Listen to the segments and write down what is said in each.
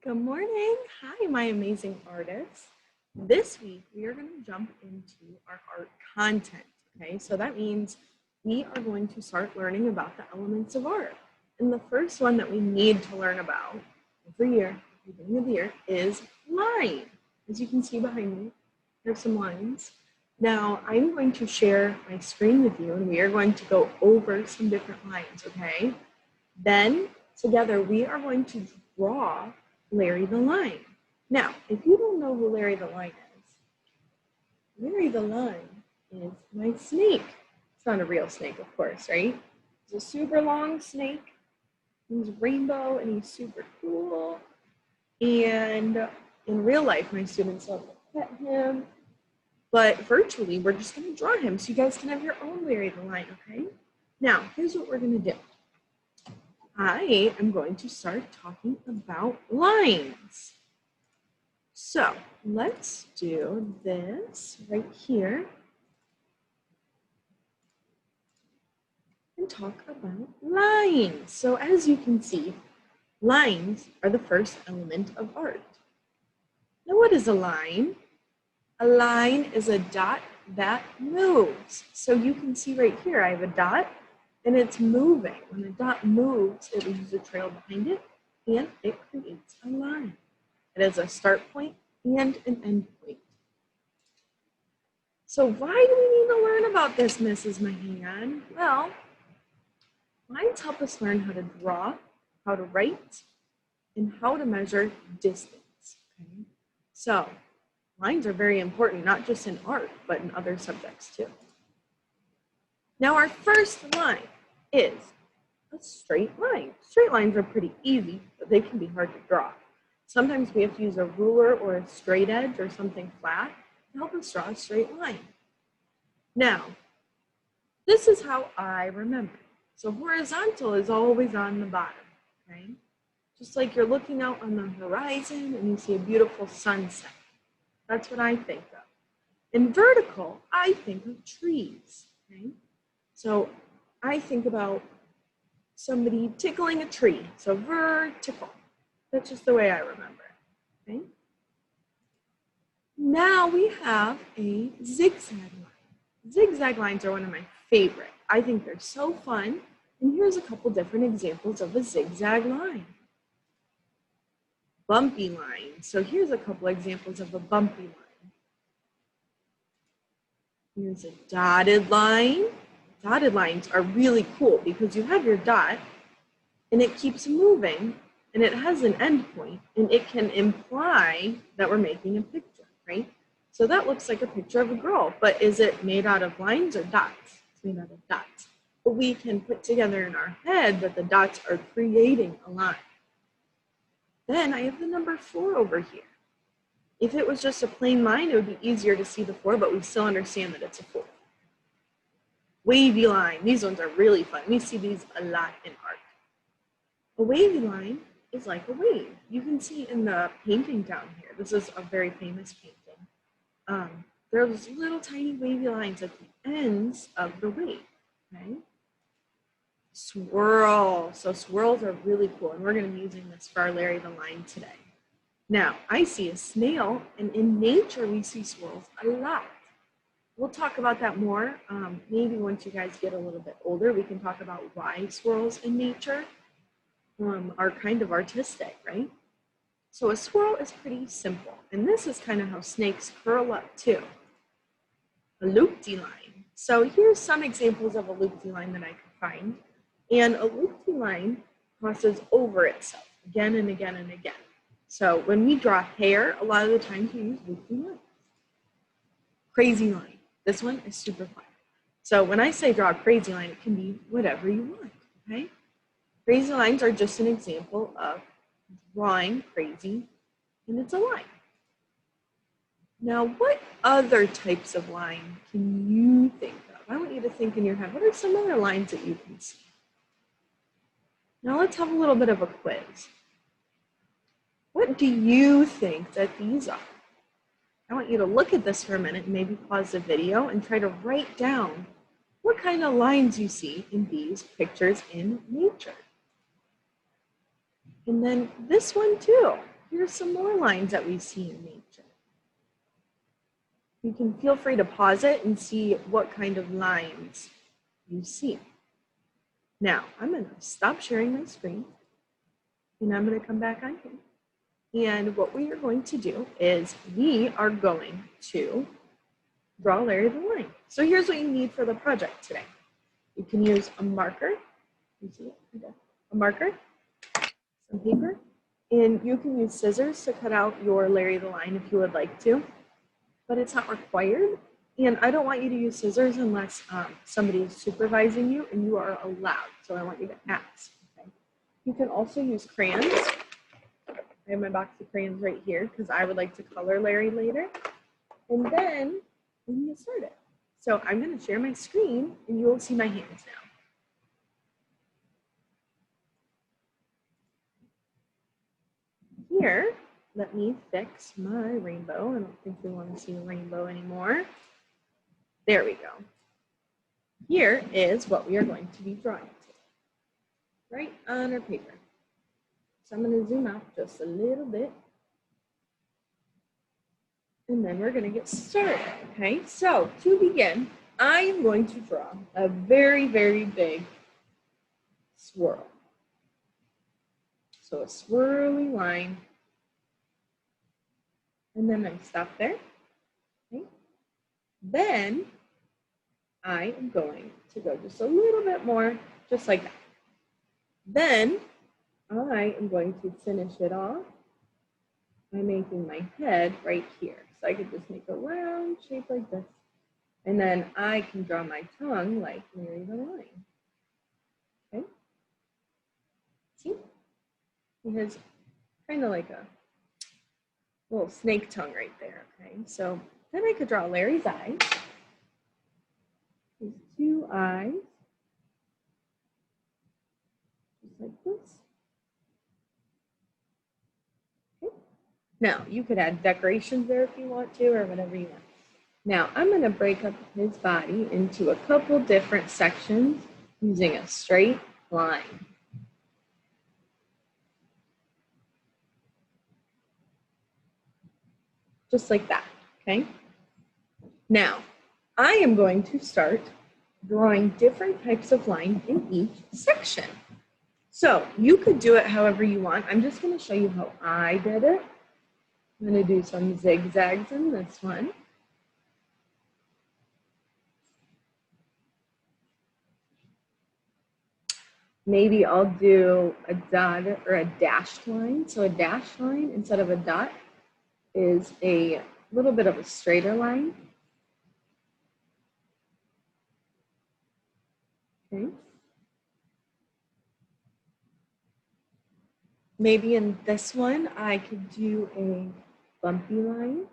Good morning. Hi, my amazing artists. This week, we are going to jump into our art content. Okay, so that means we are going to start learning about the elements of art. And the first one that we need to learn about every year, at the beginning of the year, is line. As you can see behind me, there's some lines. Now, I'm going to share my screen with you, and we are going to go over some different lines, okay? Then, together, we are going to draw Larry the Line. Now, if you don't know who Larry the Line is, Larry the Line is my snake. It's not a real snake, of course, right? It's a super long snake. He's rainbow and he's super cool. And in real life, my students love to pet him. But virtually, we're just going to draw him so you guys can have your own Larry the Line, okay? Now, here's what we're going to do. I am going to start talking about lines. So let's do this right here and talk about lines. So as you can see, lines are the first element of art. Now what is a line? A line is a dot that moves. So you can see right here, I have a dot and it's moving. When a dot moves, it leaves a trail behind it and it creates a line. It has a start point and an end point. So why do we need to learn about this, Mrs. Mahan? Well, lines help us learn how to draw, how to write, and how to measure distance. Okay? So lines are very important, not just in art, but in other subjects too. Now our first line is a straight line. Straight lines are pretty easy, but they can be hard to draw. Sometimes we have to use a ruler or a straight edge or something flat to help us draw a straight line. Now, this is how I remember. So horizontal is always on the bottom, okay? Just like you're looking out on the horizon and you see a beautiful sunset. That's what I think of. In vertical, I think of trees, okay? So I think about somebody tickling a tree, so vertical. That's just the way I remember it, okay? Now we have a zigzag line. Zigzag lines are one of my favorite. I think they're so fun. And here's a couple different examples of a zigzag line. Bumpy line. So here's a couple examples of a bumpy line. Here's a dotted line. Dotted lines are really cool because you have your dot and it keeps moving and it has an end point and it can imply that we're making a picture, right? So that looks like a picture of a girl, but is it made out of lines or dots? It's made out of dots. But we can put together in our head that the dots are creating a line. Then I have the number 4 over here. If it was just a plain line, it would be easier to see the 4, but we still understand that it's a 4. Wavy line, these ones are really fun. We see these a lot in art. A wavy line is like a wave. You can see in the painting down here, this is a very famous painting. There's little tiny wavy lines at the ends of the wave, okay? Swirl, so swirls are really cool, and we're gonna be using this for our Larry the Line today. Now, I see a snail, and in nature, we see swirls a lot. We'll talk about that more. Maybe once you guys get a little bit older, we can talk about why swirls in nature are kind of artistic, right? So a swirl is pretty simple. And this is kind of how snakes curl up too. A loopty line. So here's some examples of a loopty line that I could find. And a loopty line crosses over itself again and again and again. So when we draw hair, a lot of the times we use loopty lines. Crazy line. This one is super fun. So when I say draw a crazy line, it can be whatever you want, okay? Crazy lines are just an example of drawing crazy, and it's a line. Now, what other types of line can you think of? I want you to think in your head, what are some other lines that you can see? Now let's have a little bit of a quiz. What do you think that these are? I want you to look at this for a minute and maybe pause the video and try to write down what kind of lines you see in these pictures in nature. And then this one too. here's some more lines that we see in nature. You can feel free to pause it and see what kind of lines you see. Now, I'm going to stop sharing my screen, and I'm going to come back on here. And what we are going to do is we are going to draw Larry the Line. So here's what you need for the project today. You can use a marker, you see it? Okay. A marker, some paper, and you can use scissors to cut out your Larry the Line if you would like to, but it's not required. And I don't want you to use scissors unless somebody is supervising you and you are allowed. So I want you to ask. Okay? You can also use crayons. I have my box of crayons right here because I would like to color Larry later. And then we can get started. So I'm going to share my screen and you will see my hands now. Here, let me fix my rainbow. I don't think we want to see a rainbow anymore. There we go. Here is what we are going to be drawing today, right on our paper. So I'm going to zoom out just a little bit. And then we're going to get started, okay? So to begin, I am going to draw a very, very big swirl. So a swirly line. And then I stop there, okay? Then I am going to go just a little bit more, just like that. Then I am going to finish it off by making my head right here. So I could just make a round shape like this. And then I can draw my tongue like Larry the Line. Okay? See? He has kind of like a little snake tongue right there. Okay? So then I could draw Larry's eyes. His two eyes. Just like this. Okay? Now, you could add decorations there if you want to, or whatever you want. Now, I'm going to break up his body into a couple different sections using a straight line. Just like that, okay? Now, I am going to start drawing different types of lines in each section. So you could do it however you want. I'm just going to show you how I did it. I'm going to do some zigzags in this one. Maybe I'll do a dot or a dashed line. So a dashed line instead of a dot is a little bit of a straighter line. Okay. Maybe in this one, I could do a bumpy line.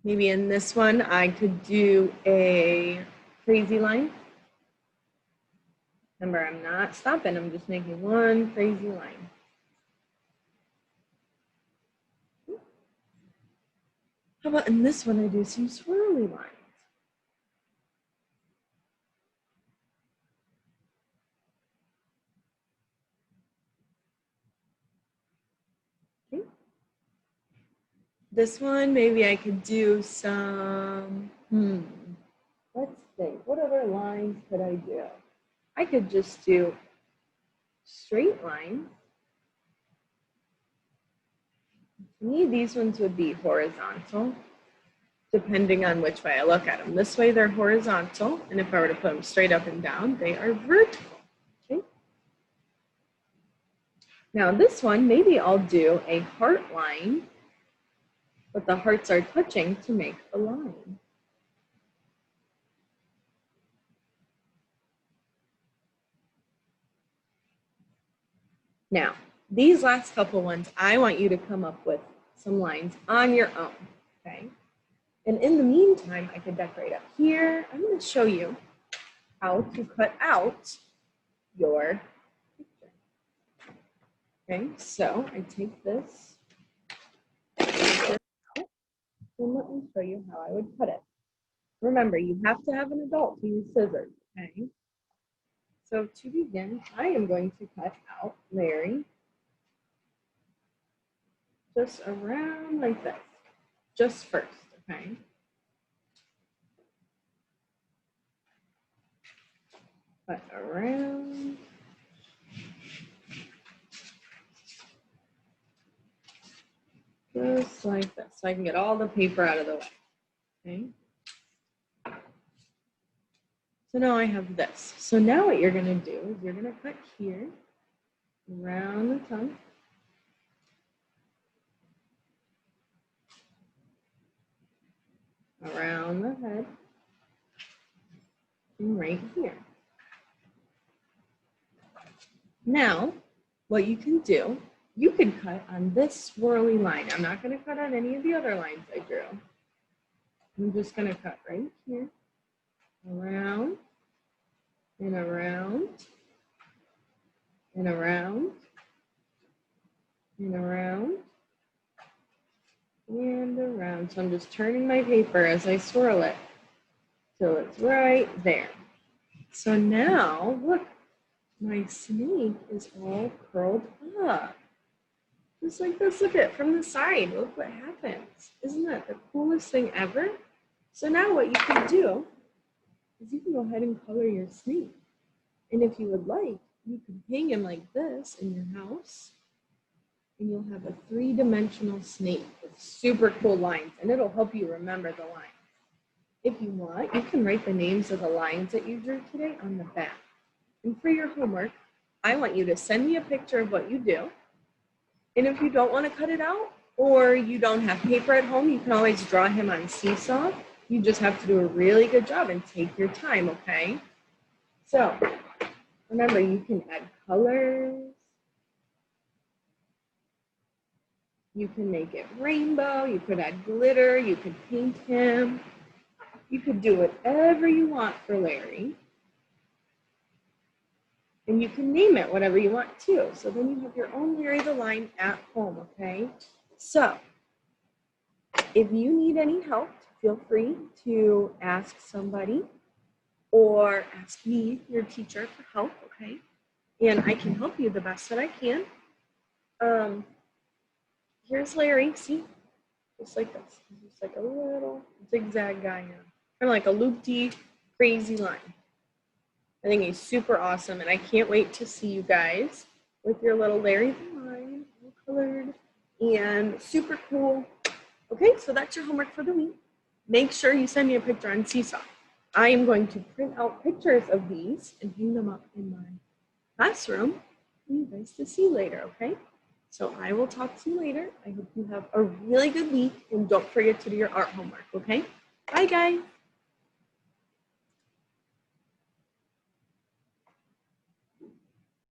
Maybe in this one, I could do a crazy line. Remember, I'm not stopping, I'm just making one crazy line. How about in this one, I do some swirly lines. Okay. This one, maybe I could do some, let's think, what other lines could I do? I could just do straight lines. To me, these ones would be horizontal, depending on which way I look at them. This way, they're horizontal, and if I were to put them straight up and down, they are vertical, okay? Now this one, maybe I'll do a heart line, but the hearts are touching to make a line. Now, these last couple ones, I want you to come up with some lines on your own, okay? And in the meantime, I could decorate up here. I'm going to show you how to cut out your picture. Okay, so I take this out, and let me show you how I would cut it. Remember, you have to have an adult to use scissors, okay? So to begin, I am going to cut out Larry just around like this, just first, okay? Cut around. Just like this, so I can get all the paper out of the way, okay? So now I have this. So now what you're gonna do is you're gonna cut here, around the tongue, around the head, and right here. Now, what you can do, you can cut on this swirly line. I'm not gonna cut on any of the other lines I drew. I'm just gonna cut right here, around, and around, and around, and around, and around. So I'm just turning my paper as I swirl it till it's right there. So now, look, my snake is all curled up. Just like this, look at it from the side. Look what happens. Isn't that the coolest thing ever? So now what you can do is you can go ahead and color your snake. And if you would like, you can hang him like this in your house. And you'll have a three-dimensional snake with super cool lines. And it'll help you remember the lines. If you want, you can write the names of the lines that you drew today on the back. And for your homework, I want you to send me a picture of what you do. And if you don't want to cut it out, or you don't have paper at home, you can always draw him on Seesaw. You just have to do a really good job and take your time, okay? So, remember, you can add colors. You can make it rainbow. You could add glitter. You could paint him. You could do whatever you want for Larry. And you can name it whatever you want too. So then you have your own Larry the Line at home, okay? So if you need any help, feel free to ask somebody or ask me, your teacher, for help, okay? And I can help you the best that I can. Here's Larry, see? Just like this. Just like a little zigzag guy now. Kind of like a loopty, crazy line. I think he's super awesome, and I can't wait to see you guys with your little Larry the Line, all colored and super cool. Okay, so that's your homework for the week. Make sure you send me a picture on Seesaw. I am going to print out pictures of these and hang them up in my classroom for you guys to see later, okay? So I will talk to you later. I hope you have a really good week, and don't forget to do your art homework, okay? Bye, guys.